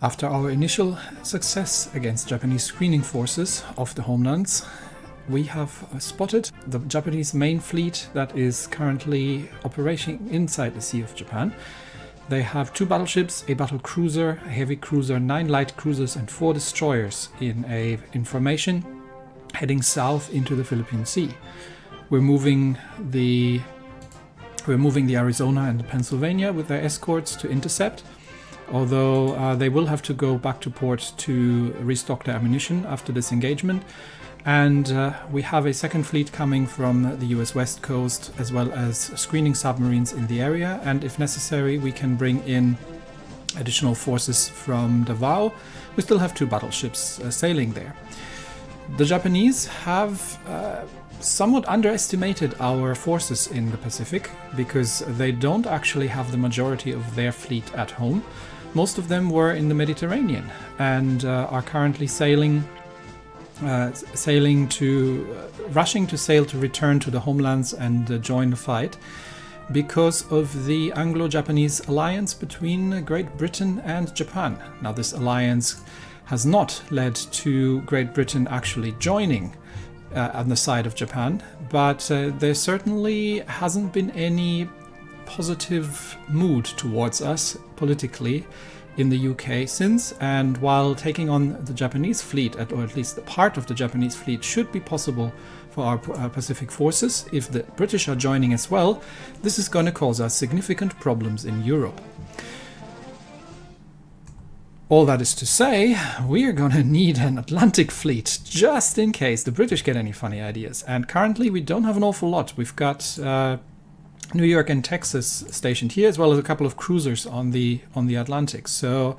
After our initial success against Japanese screening forces off the homelands, we have spotted the Japanese main fleet that is currently operating inside the Sea of Japan. They have 2 battleships, a battle cruiser, a heavy cruiser, 9 light cruisers and 4 destroyers in formation heading south into the Philippine Sea. We're moving the Arizona and the Pennsylvania with their escorts to intercept, although they will have to go back to port to restock their ammunition after this engagement. And we have a second fleet coming from the US West Coast, as well as screening submarines in the area, and if necessary we can bring in additional forces from Davao. We still have 2 battleships sailing there. The Japanese have somewhat underestimated our forces in the Pacific, because they don't actually have the majority of their fleet at home. Most of them were in the Mediterranean and are currently rushing to sail to return to the homelands and join the fight, because of the Anglo-Japanese alliance between Great Britain and Japan. Now, this alliance has not led to Great Britain actually joining on the side of Japan, but there certainly hasn't been any positive mood towards us politically in the UK since, and while taking on the Japanese fleet, or at least the part of the Japanese fleet, should be possible for our Pacific forces, if the British are joining as well, this is going to cause us significant problems in Europe. All that is to say, we are going to need an Atlantic fleet just in case the British get any funny ideas. And currently we don't have an awful lot. We've got New York and Texas stationed here, as well as a couple of cruisers on the Atlantic. So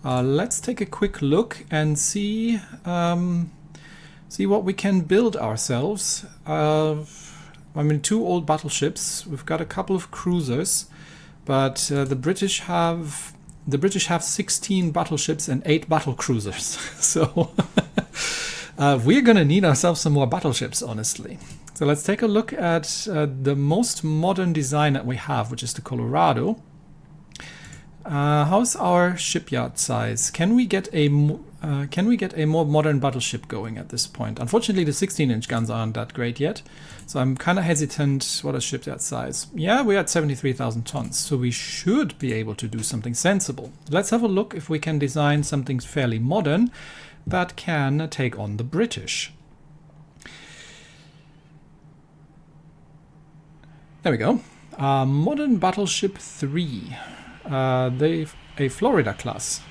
let's take a quick look and see what we can build ourselves. 2 old battleships. We've got a couple of cruisers, but the British have 16 battleships and 8 battle cruisers. So we're going to need ourselves some more battleships, honestly. So let's take a look at the most modern design that we have, which is the Colorado. How's our shipyard size? Can we get a more modern battleship going at this point? Unfortunately, the 16-inch guns aren't that great yet, so I'm kind of hesitant. What is shipyard size? Yeah, we're at 73,000 tons, so we should be able to do something sensible. Let's have a look if we can design something fairly modern that can take on the British. There we go. Modern Battleship 3. A Florida class.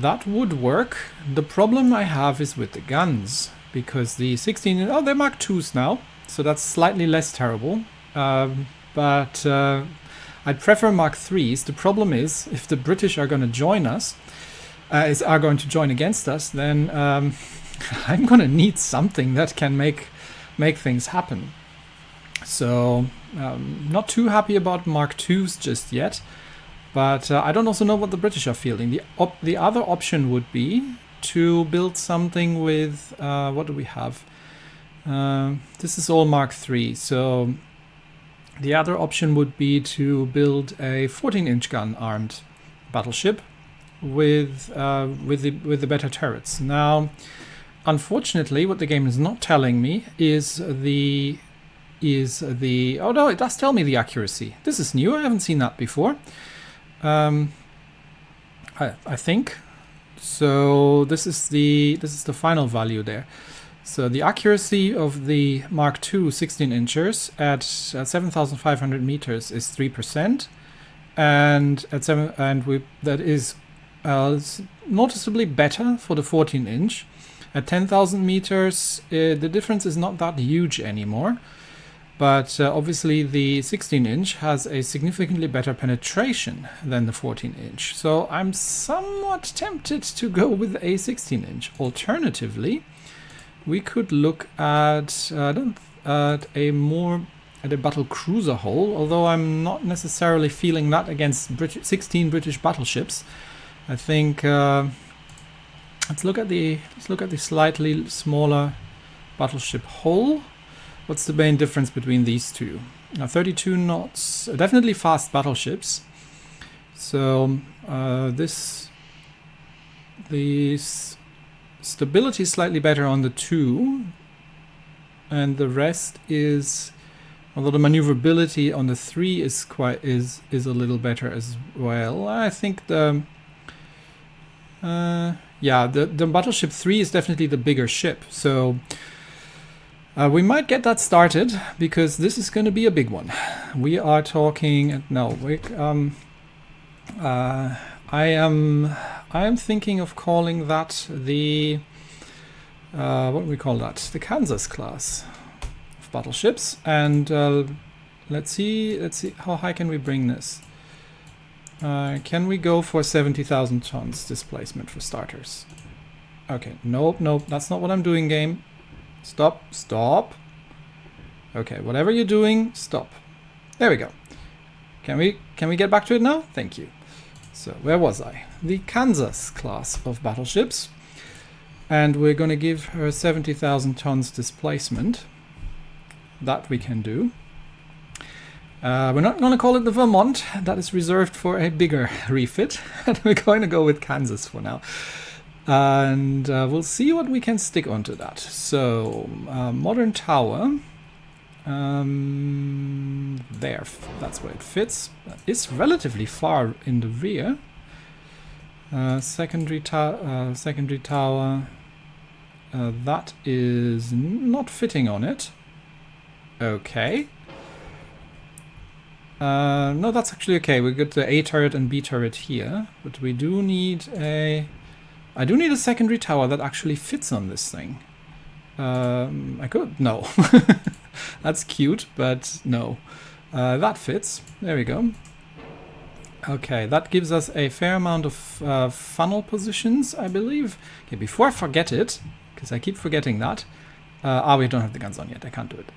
That would work. The problem I have is with the guns, because the 16... Oh, they're Mark IIs now, so that's slightly less terrible. But I'd prefer Mark IIIs. The problem is, if the British are going to join us, are going to join against us, then I'm going to need something that can make things happen. So, not too happy about Mark IIs just yet, but I don't also know what the British are feeling. The other option would be to build something with, what do we have? This is all Mark III, so the other option would be to build a 14-inch gun armed battleship with the better turrets. Now, unfortunately, what the game is not telling me is oh no, it does tell me the accuracy. This is new. I haven't seen that before. I think so. This is the final value there. So the accuracy of the Mark II 16-inchers at 7,500 meters is 3%, and that is noticeably better for the 14-inch. At 10,000 meters, the difference is not that huge anymore. But obviously the 16-inch has a significantly better penetration than the 14-inch. So I'm somewhat tempted to go with a 16-inch. Alternatively, we could look at a battle cruiser hull, although I'm not necessarily feeling that against 16 British battleships. I think let's look at the slightly smaller battleship hull. What's the main difference between these two? 32 knots, definitely fast battleships. So the stability is slightly better on the 2, and the rest is, although the maneuverability on the 3 is a little better as well. I think the battleship 3 is definitely the bigger ship. So we might get that started, because this is going to be a big one. We are talking. No, I am thinking of calling that the what do we call that? The Kansas class of battleships. And let's see how high can we bring this. Can we go for 70,000 tons displacement for starters? Okay, nope, that's not what I'm doing, game. Stop. Okay, whatever you're doing, stop. There we go. Can we get back to it now? Thank you. So where was I? The Kansas class of battleships, and we're going to give her 70,000 tons displacement. That we can do. We're not going to call it the Vermont. That is reserved for a bigger refit, and we're going to go with Kansas for now. And we'll see what we can stick onto that. So modern tower. There, that's where it fits. It's relatively far in the rear. Secondary tower. That is not fitting on it. Okay. No, that's actually okay. We got the A turret and B turret here, but we do need I do need a secondary tower that actually fits on this thing. I could. No. That's cute, but no. That fits. There we go. Okay, that gives us a fair amount of funnel positions, I believe. Okay, before I forget it, because I keep forgetting that. We don't have the guns on yet. I can't do it.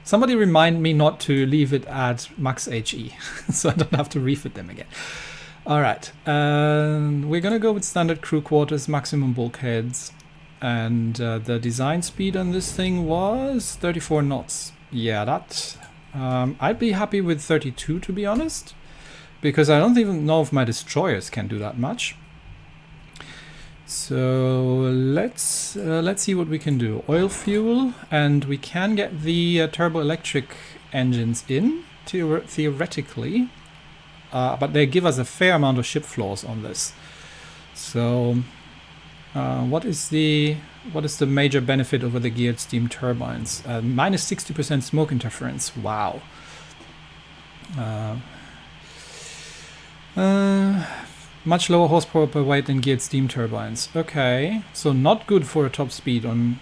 Somebody remind me not to leave it at max HE, so I don't have to refit them again. All right, we're gonna go with standard crew quarters, maximum bulkheads. And the design speed on this thing was 34 knots. Yeah, that I'd be happy with 32, to be honest, because I don't even know if my destroyers can do that much. So let's see what we can do. Oil fuel, and we can get the turbo electric engines in theoretically, but they give us a fair amount of ship flaws on this. So. What is the major benefit over the geared steam turbines? Minus 60% smoke interference. Wow. Much lower horsepower per weight than geared steam turbines. Okay, so not good for a top speed on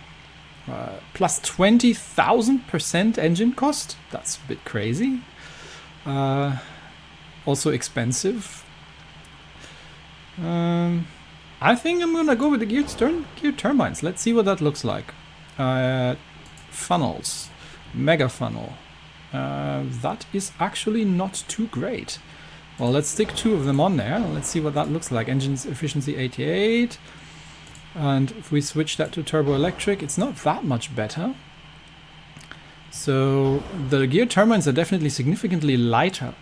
plus 20,000% engine cost. That's a bit crazy. Also expensive. I think I'm gonna go with the geared turbines. Let's see what that looks like. Funnels, mega funnel. That is actually not too great. Well, let's stick 2 of them on there. Let's see what that looks like. Engines efficiency 88, and if we switch that to turbo electric, it's not that much better. So the geared turbines are definitely significantly lighter,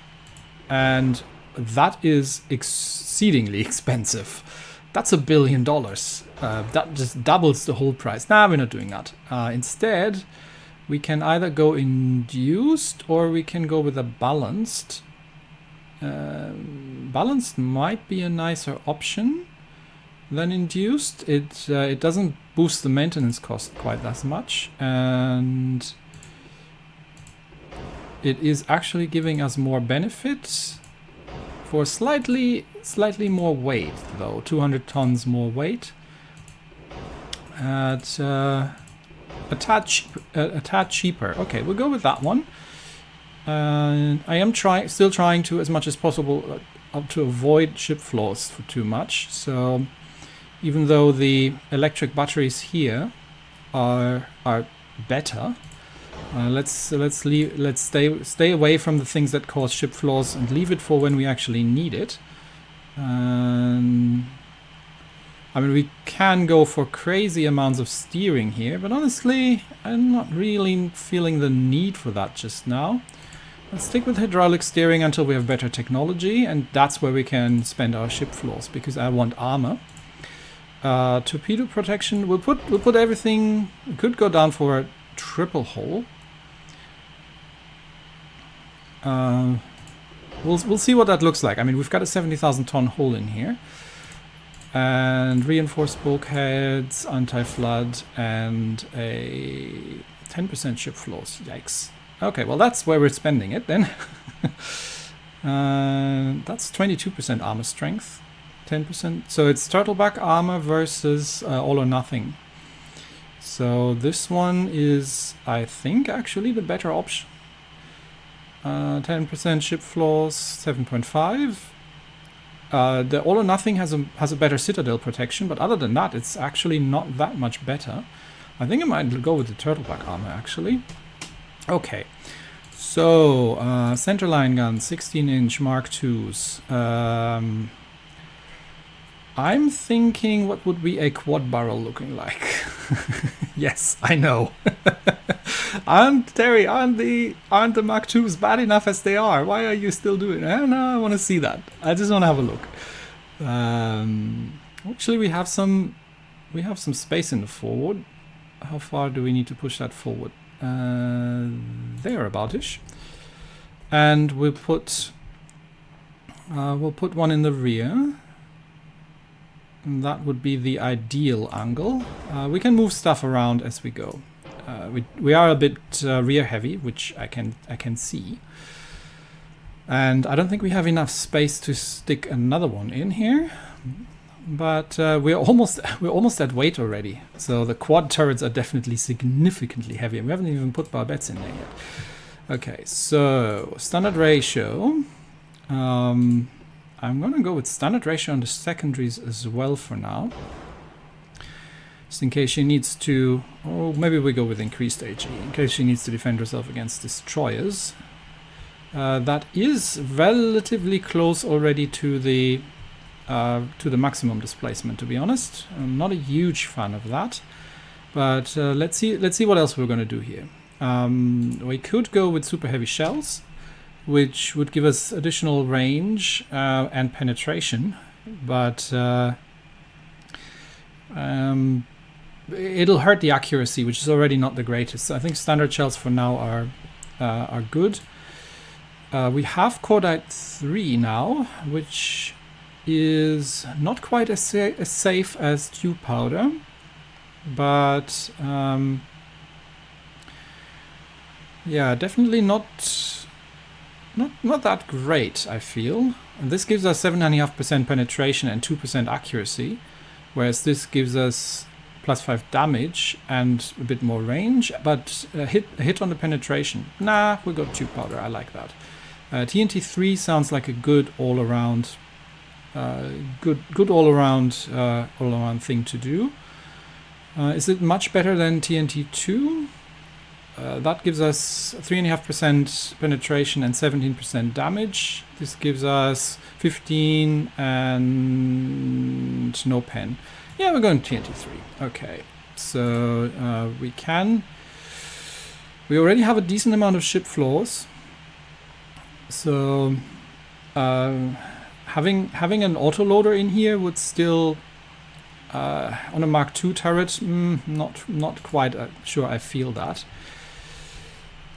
and that is exceedingly expensive. That's $1 billion. That just doubles the whole price. Nah, we're not doing that. Instead, we can either go induced or we can go with a balanced. Balanced might be a nicer option than induced. It doesn't boost the maintenance cost quite as much, and it is actually giving us more benefits. For slightly more weight, though, 200 tons more weight. At a tad cheaper. Okay, we'll go with that one. And I am still trying to, as much as possible, to avoid ship flaws for too much. So even though the electric batteries here are better. Let's stay away from the things that cause ship flaws and leave it for when we actually need it. I mean, we can go for crazy amounts of steering here, but honestly, I'm not really feeling the need for that just now. Let's stick with hydraulic steering until we have better technology, and that's where we can spend our ship flaws, because I want armor. Torpedo protection, we'll put everything. We could go down for a triple hull. We'll see what that looks like. I mean, we've got a 70,000 ton hull in here. And reinforced bulkheads, anti-flood, and a 10% ship flaws. Yikes. Okay, well that's where we're spending it then. That's 22% armor strength. 10%. So it's turtleback armor versus all or nothing. So this one is, I think, actually the better option. 10% ship flaws, 7.5. The all or nothing has a better citadel protection, but other than that, it's actually not that much better. I think I might go with the turtleback armor actually. Okay, so centerline guns, 16-inch Mark IIs. I'm thinking, what would be a quad barrel looking like? Yes, I know. Aren't the Mark IIs bad enough as they are? Why are you still doing it? No, I want to see that. I just want to have a look. Actually, we have some space in the forward. How far do we need to push that forward? There about-ish. And we'll put one in the rear. And that would be the ideal angle. We can move stuff around as we go. We are a bit rear heavy, which I can see. And I don't think we have enough space to stick another one in here. But we're almost at weight already. So the quad turrets are definitely significantly heavier. We haven't even put barbettes in there yet. Okay, so standard ratio. I'm going to go with standard ratio on the secondaries as well for now. Just in case she needs to... Oh, maybe we go with increased HE. In case she needs to defend herself against destroyers. That is relatively close already to the maximum displacement, to be honest. I'm not a huge fan of that. But let's see what else we're going to do here. We could go with super heavy shells, which would give us additional range and penetration, but it'll hurt the accuracy, which is already not the greatest. I think standard shells for now are good. We have Cordite 3 now, which is not quite as safe as tube powder, but yeah, definitely not that great, I feel. And this gives us 7.5% penetration and 2% accuracy, whereas this gives us +5 damage and a bit more range, but a hit on the penetration. Nah, we got tube powder. I like that. TNT 3 sounds like a good all-around, all-around thing to do. Is it much better than TNT 2? That gives us 3.5% penetration and 17% damage. This gives us 15 and no pen. Yeah, we're going TNT 3. Okay, so we already have a decent amount of ship flaws. So having an autoloader in here would still on a Mark II turret, not quite sure I feel that.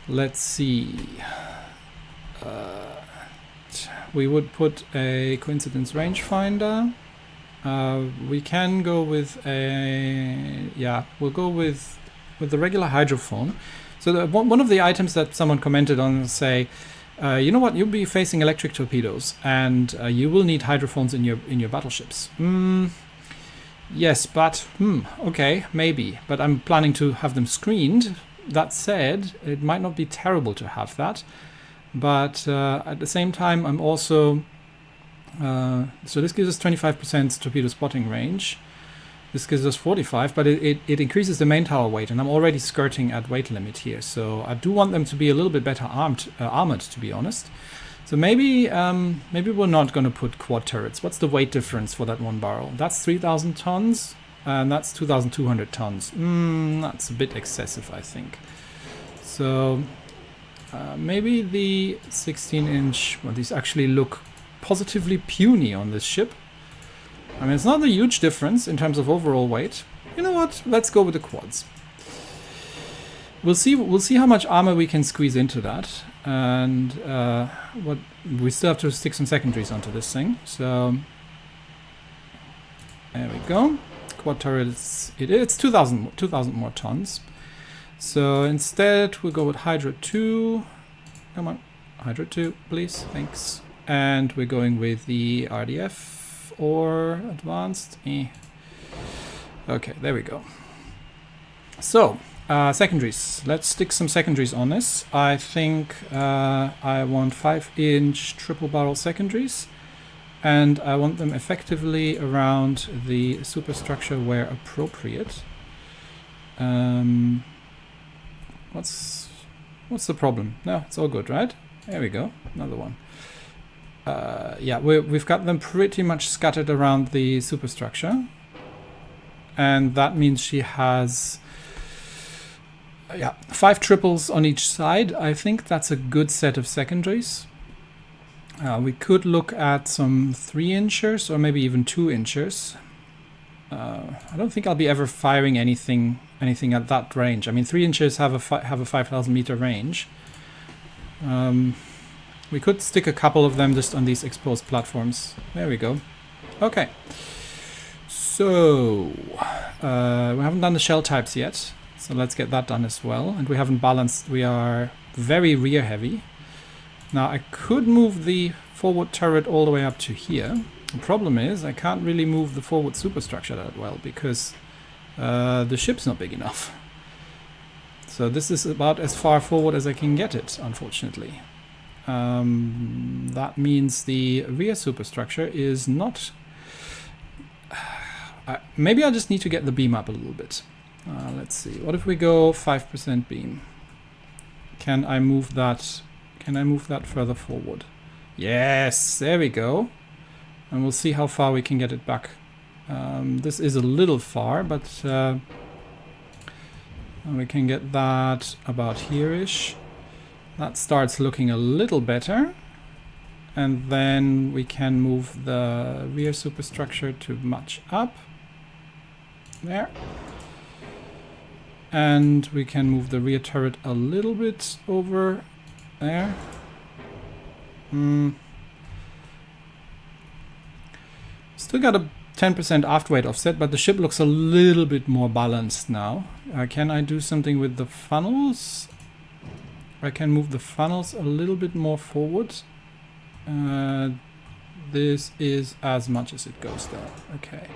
Let's see. We would put a coincidence rangefinder. We can go with we'll go with the regular hydrophone. So one of the items that someone commented on will say, you know what, you'll be facing electric torpedoes, and you will need hydrophones in your battleships. Yes, but okay, maybe. But I'm planning to have them screened. That said, it might not be terrible to have that, but at the same time, I'm also so this gives us 25% torpedo spotting range. This gives us 45, but it increases the main tower weight, and I'm already skirting at weight limit here. So I do want them to be a little bit better armored, to be honest. So maybe we're not going to put quad turrets. What's the weight difference for that one barrel? That's 3,000 tons, and that's 2,200 tons. That's a bit excessive, I think. So Maybe the 16-inch, well, these actually look positively puny on this ship. I mean, it's not a huge difference in terms of overall weight. You know what? Let's go with the quads. We'll see how much armor we can squeeze into that, and what we still have to stick some secondaries onto this thing. So there we go. Quad turrets. It's 2,000 more tons. So instead we'll go with Hydra 2. Come on, Hydra 2, please. Thanks. And we're going with the RDF or advanced. Okay, there we go. So. Secondaries. Let's stick some secondaries on this. I think I want 5-inch triple barrel secondaries, and I want them effectively around the superstructure where appropriate. What's the problem? No, it's all good, right? There we go. Another one. Yeah, we've got them pretty much scattered around the superstructure, and that means she has 5 triples on each side. I think that's a good set of secondaries. We could look at some 3-inchers or maybe even 2-inchers. I don't think I'll be ever firing anything at that range. I mean, 3-inchers have a 5,000 meter range. We could stick a couple of them just on these exposed platforms. There we go. Okay. So we haven't done the shell types yet. So let's get that done as well. And we haven't balanced. We are very rear heavy. Now I could move the forward turret all the way up to here. The problem is I can't really move the forward superstructure that well because the ship's not big enough. So this is about as far forward as I can get it, unfortunately. That means the rear superstructure is not... maybe I just need to get the beam up a little bit. Let's see. What if we go 5% beam? Can I move that? Can I move that further forward? Yes, there we go. And we'll see how far we can get it back. This is a little far, but we can get that about here-ish. That starts looking a little better. And then we can move the rear superstructure to match up. There. And we can move the rear turret a little bit over there. Still got a 10% aft weight offset, but the ship looks a little bit more balanced now. Can I do something with the funnels? I can move the funnels a little bit more forward. This is as much as it goes there. Okay.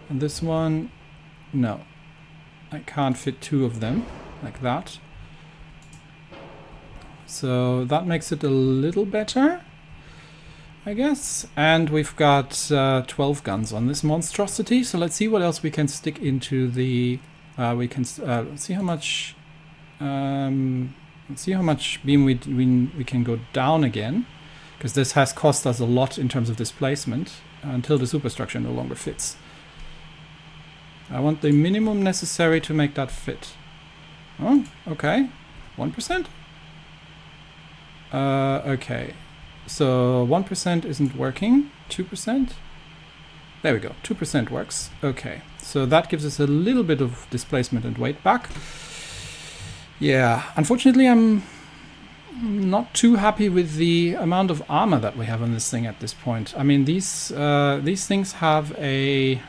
And this one, no. I can't fit 2 of them like that. So that makes it a little better, I guess. And we've got 12 guns on this monstrosity. So let's see what else we can stick into the... we can see how much... let's see how much beam we can go down again. Because this has cost us a lot in terms of displacement until the superstructure no longer fits. I want the minimum necessary to make that fit. Oh, okay. 1%? Okay. So 1% isn't working. 2%? There we go. 2% works. Okay. So that gives us a little bit of displacement and weight back. Yeah. Unfortunately, I'm not too happy with the amount of armor that we have on this thing at this point. I mean, these things have a...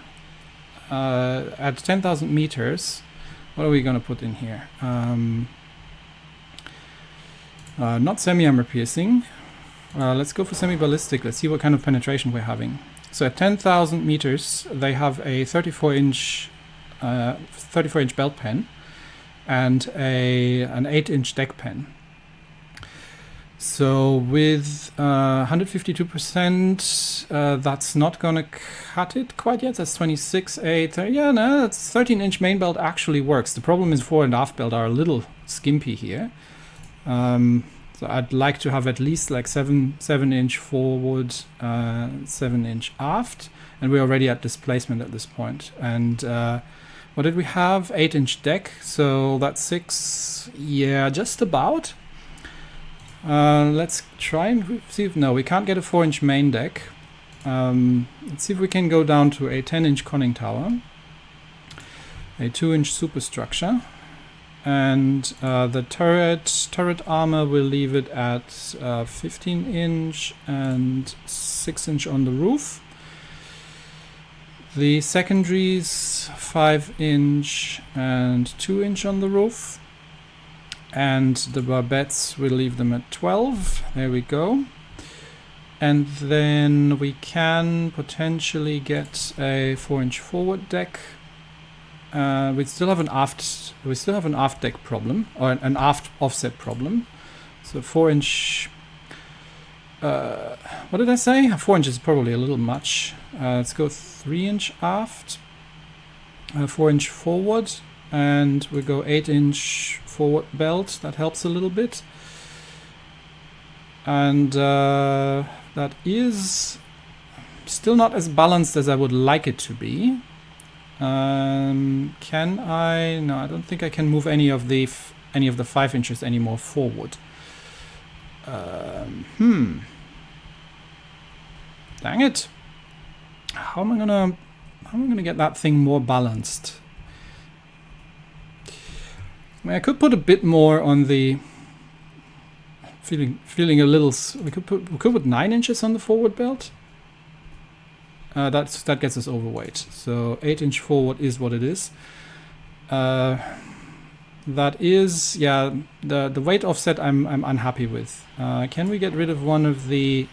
at 10,000 meters, what are we going to put in here? Not semi-armor piercing. Let's go for semi-ballistic. Let's see what kind of penetration we're having. So at 10,000 meters, they have a 34-inch belt pen and an 8-inch deck pen. So with 152%, that's not going to cut it quite yet. That's 26, 8, yeah, no, that's 13-inch main belt actually works. The problem is fore and aft belt are a little skimpy here. So I'd like to have at least like 7-inch forward, 7-inch aft, and we're already at displacement at this point. And what did we have? 8-inch deck, so that's 6, yeah, just about. Let's try and see if... No, we can't get a 4-inch main deck. Let's see if we can go down to a 10-inch conning tower. A 2-inch superstructure. And the turret armor, we'll leave it at 15-inch and 6-inch on the roof. The secondaries, 5-inch and 2-inch on the roof. And the barbettes, we'll leave them at 12. There we go. And then we can potentially get a 4-inch forward deck. We still have an aft deck problem, or an aft offset problem. So 4-inch. What did I say? 4 inches is probably a little much. Let's go 3-inch aft, 4-inch forward, and we go 8-inch forward belt. That helps a little bit. And that is still not as balanced as I would like it to be. Can I? No, I don't think I can move any of the 5 inches anymore forward. Dang it! How am I gonna get that thing more balanced? I mean, I could put a bit more on the. Feeling a little. We could put 9 inches on the forward belt. That gets us overweight. So 8-inch forward is what it is. That is, yeah, the weight offset I'm unhappy with. Can we get rid of one of the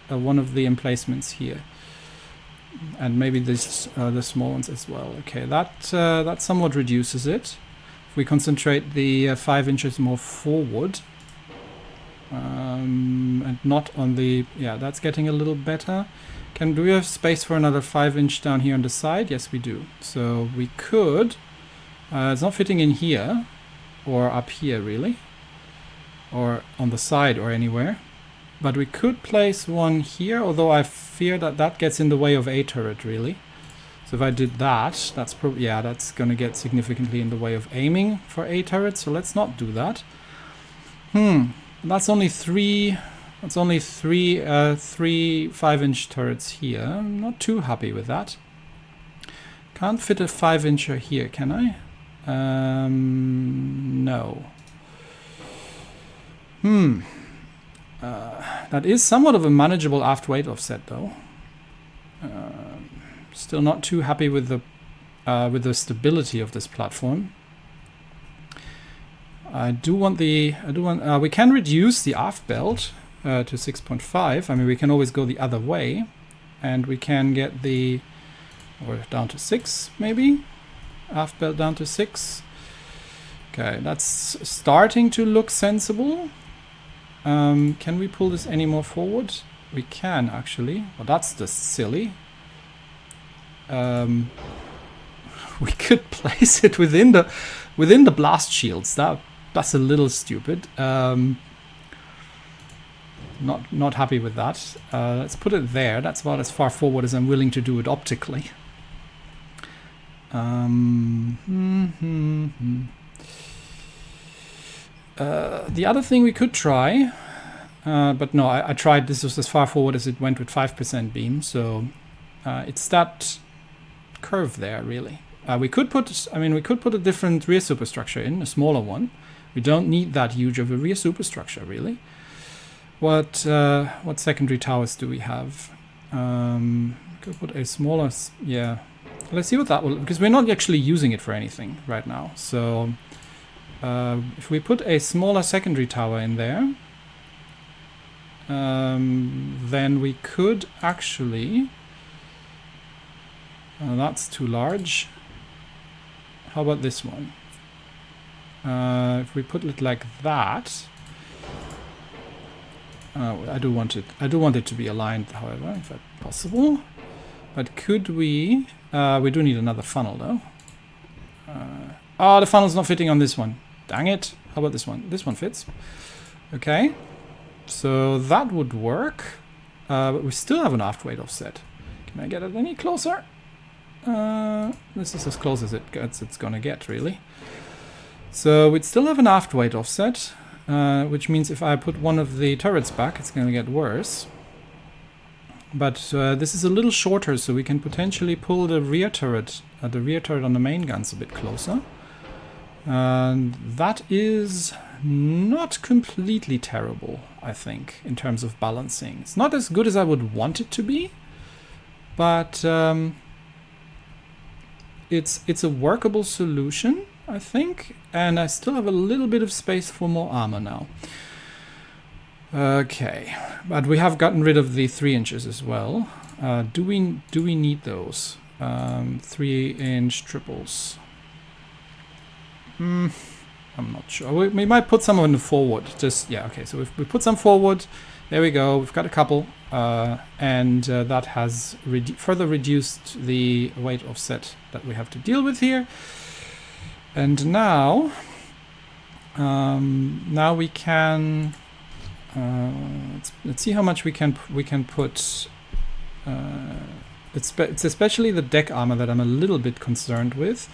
emplacements here, and maybe this the small ones as well? Okay, that somewhat reduces it. If we concentrate the 5 inches more forward, and not on the, yeah, that's getting a little better. Do we have space for another 5-inch down here on the side? Yes, we do. So we could. It's not fitting in here, or up here really, or on the side or anywhere. But we could place one here, although I fear that that gets in the way of a turret really. So if I did that, that's probably, yeah, that's going to get significantly in the way of aiming for a turret. So let's not do that. That's only three. That's only three 5-inch turrets here. I'm not too happy with that. Can't fit a 5-incher here, can I? No. That is somewhat of a manageable aft weight offset, though. Still not too happy with the stability of this platform. We can reduce the aft belt to 6.5. I mean, we can always go the other way, and we can get or down to 6 maybe. Aft belt down to 6. Okay, that's starting to look sensible. Can we pull this any more forward? We can actually. Well, that's just silly. We could place it within the blast shields. That's a little stupid. Not happy with that. Let's put it there. That's about as far forward as I'm willing to do it optically. The other thing we could try, but no, I tried. This was as far forward as it went with 5% beam, so it's that curve there really. We could put a different rear superstructure in, a smaller one. We don't need that huge of a rear superstructure really. What secondary towers do we have? Could put a smaller, yeah. Let's see what that will, because we're not actually using it for anything right now. So if we put a smaller secondary tower in there, then we could actually. That's too large. How about this one? If we put it like that. I do want it to be aligned, however, if that's possible. But could we? We do need another funnel, though. The funnel's not fitting on this one. Dang it! How about this one? This one fits. Okay, so that would work. But we still have an aft weight offset. Can I get it any closer? This is as close as it's gonna get, really. So we'd still have an aft weight offset. which means if I put one of the turrets back, it's going to get worse. But this is a little shorter, so we can potentially pull the rear turret on the main guns a bit closer. And that is not completely terrible, I think, in terms of balancing. It's not as good as I would want it to be, but it's a workable solution, I think, and I still have a little bit of space for more armor now. Okay, but we have gotten rid of the 3 inches as well. Do we need those 3-inch triples? I'm not sure. We might put some on the forward. Yeah, okay, so if we put some forward, there we go. We've got a couple, and that has further reduced the weight offset that we have to deal with here. And now we can let's see how much we can put. It's especially the deck armor that I'm a little bit concerned with.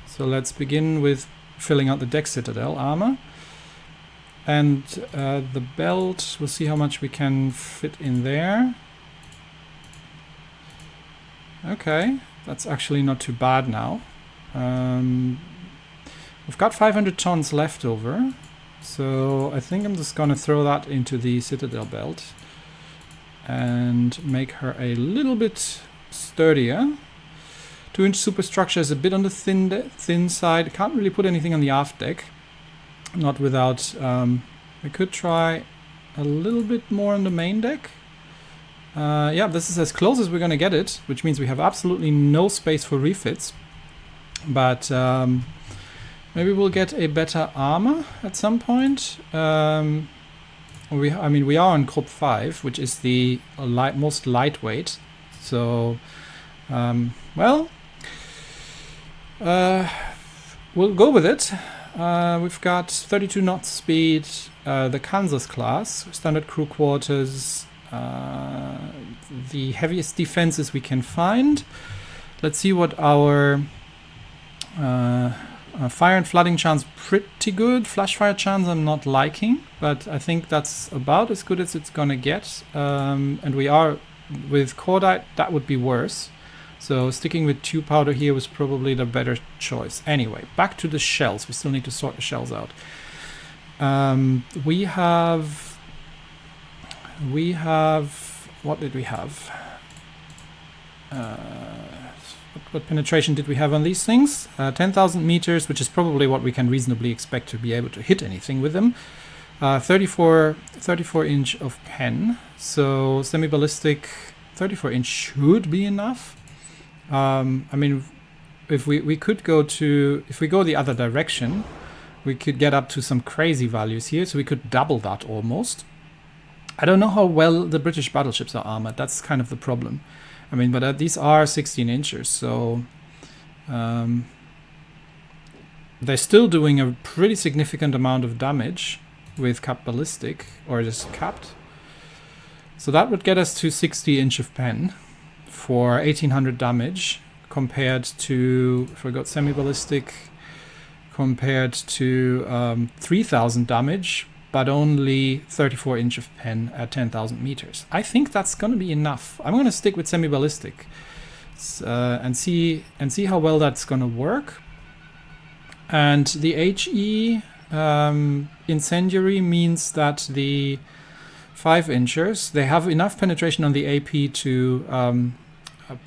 So let's begin with filling out the deck citadel armor. And the belt, we'll see how much we can fit in there. Okay, that's actually not too bad now. We've got 500 tons left over, so I think I'm just gonna throw that into the citadel belt and make her a little bit sturdier. 2-inch superstructure is a bit on the thin side. Can't really put anything on the aft deck. Not without, we could try a little bit more on the main deck. Yeah, this is as close as we're gonna get it, which means we have absolutely no space for refits. But maybe we'll get a better armor at some point. I mean, we are on Krupp 5, which is the most lightweight. So, well, we'll go with it. We've got 32 knots speed, the Kansas class, standard crew quarters, the heaviest defenses we can find. Let's see what our fire and flooding chance, pretty good. Flash fire chance I'm not liking, but I think that's about as good as it's gonna get. And we are with cordite, that would be worse. So sticking with tube powder here was probably the better choice. Anyway, back to the shells. We still need to sort the shells out. We have, what did we have? What penetration did we have on these things? 10,000 meters, which is probably what we can reasonably expect to be able to hit anything with them. 34 inch of pen. So semi-ballistic 34 inch should be enough. I mean, if we could go if we go the other direction, we could get up to some crazy values here. So we could double that almost. I don't know how well the British battleships are armored. That's kind of the problem. I mean, but these are 16 inches, so they're still doing a pretty significant amount of damage with capped ballistic, or just capped. So that would get us to 60 inch of pen for 1800 damage, compared to, if we got semi-ballistic, compared to 3000 damage, but only 34 inch of pen at 10,000 meters. I think that's going to be enough. I'm going to stick with semi-ballistic and see how well that's going to work. And the HE incendiary means that the 5 inchers, they have enough penetration on the AP to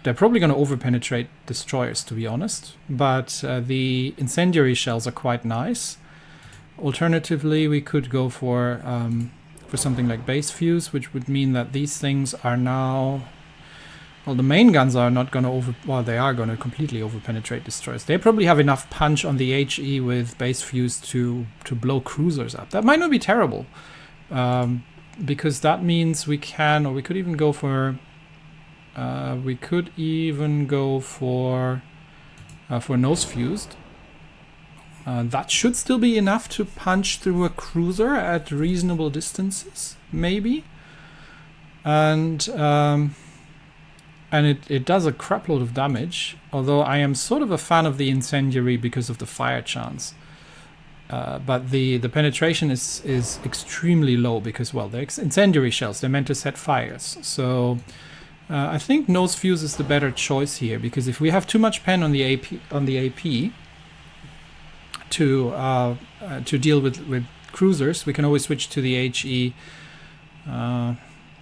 they're probably going to over-penetrate destroyers, to be honest, but the incendiary shells are quite nice. Alternatively, we could go for something like base fuse, which would mean that these things are now, well, the main guns are not going to they are going to completely over-penetrate destroyers. They probably have enough punch on the HE with base fuse to blow cruisers up. That might not be terrible, because that means we can, or we could even go for nose fused. That should still be enough to punch through a cruiser at reasonable distances, maybe. And it does a crapload of damage, although I am sort of a fan of the incendiary because of the fire chance. but the penetration is extremely low because, well, they're incendiary shells. They're meant to set fires. So I think nose fuse is the better choice here, because if we have too much pen on the AP to deal with cruisers, we can always switch to the HE.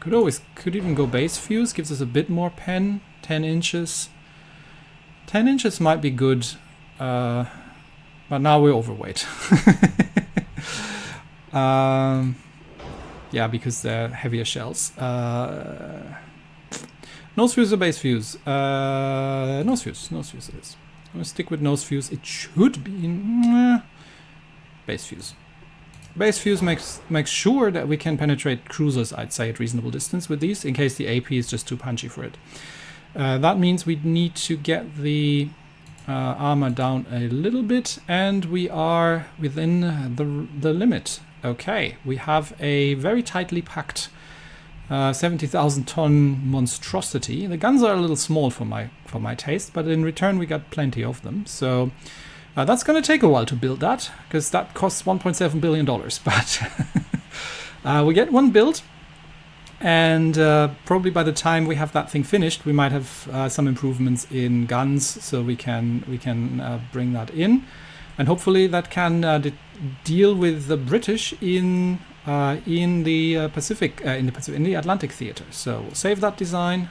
Could even go base fuse, gives us a bit more pen. 10 inches. 10 inches might be good, but now we're overweight. Yeah, because they're heavier shells. Nose fuse or base fuse? Nose fuse. Nose fuse it is. I'm going to stick with nose fuse. It should be base fuse. Base fuse makes sure that we can penetrate cruisers, I'd say, at reasonable distance with these, in case the AP is just too punchy for it. That means we need to get the armor down a little bit, and we are within the limit. Okay, we have a very tightly packed 70,000 ton monstrosity. The guns are a little small for my taste, but in return we got plenty of them. So that's going to take a while to build that, because that costs $1.7 billion. But we get one build, and probably by the time we have that thing finished, we might have some improvements in guns, so we can bring that in, and hopefully that can deal with the British in the Pacific, in the Atlantic theater. So we'll save that design,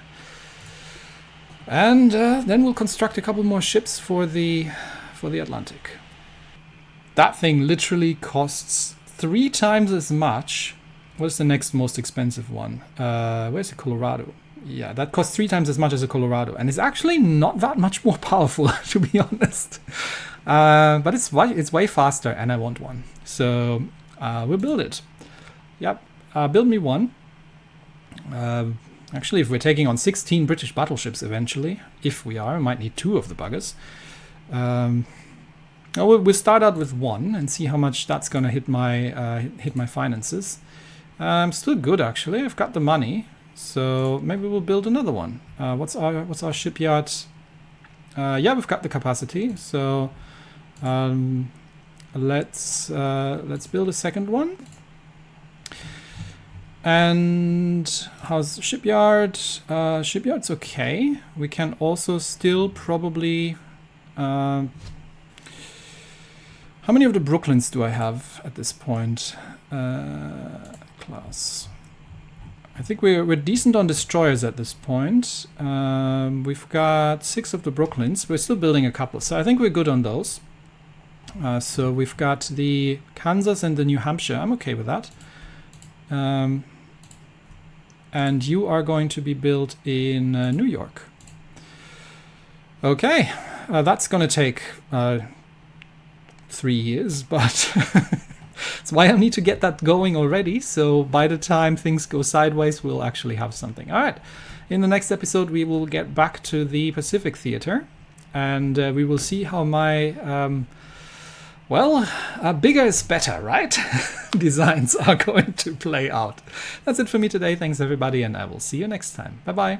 and then we'll construct a couple more ships for the Atlantic. That thing literally costs 3 times as much. What's the next most expensive one? Where's the Colorado? Yeah, that costs 3 times as much as a Colorado, and it's actually not that much more powerful, to be honest. But it's way faster, and I want one. So we'll build it. Yep, build me one. Actually, if we're taking on 16 British battleships eventually, if we are, we might need 2 of the buggers. We'll start out with 1 and see how much that's going to hit my finances. Still good, actually. I've got the money, so maybe we'll build another one. What's our shipyard? Yeah, we've got the capacity, so let's build a second one. And how's shipyard? Shipyard's okay. We can also still probably. How many of the Brooklyns do I have at this point? Class. I think we're decent on destroyers at this point. We've got 6 of the Brooklyns. We're still building a couple, so I think we're good on those. So we've got the Kansas and the New Hampshire. I'm okay with that. And you are going to be built in New York. Okay, that's going to take 3 years, but that's why I need to get that going already. So by the time things go sideways, we'll actually have something. All right, in the next episode, we will get back to the Pacific Theater, and we will see how my bigger is better, right? Designs are going to play out. That's it for me today. Thanks, everybody, and I will see you next time. Bye-bye.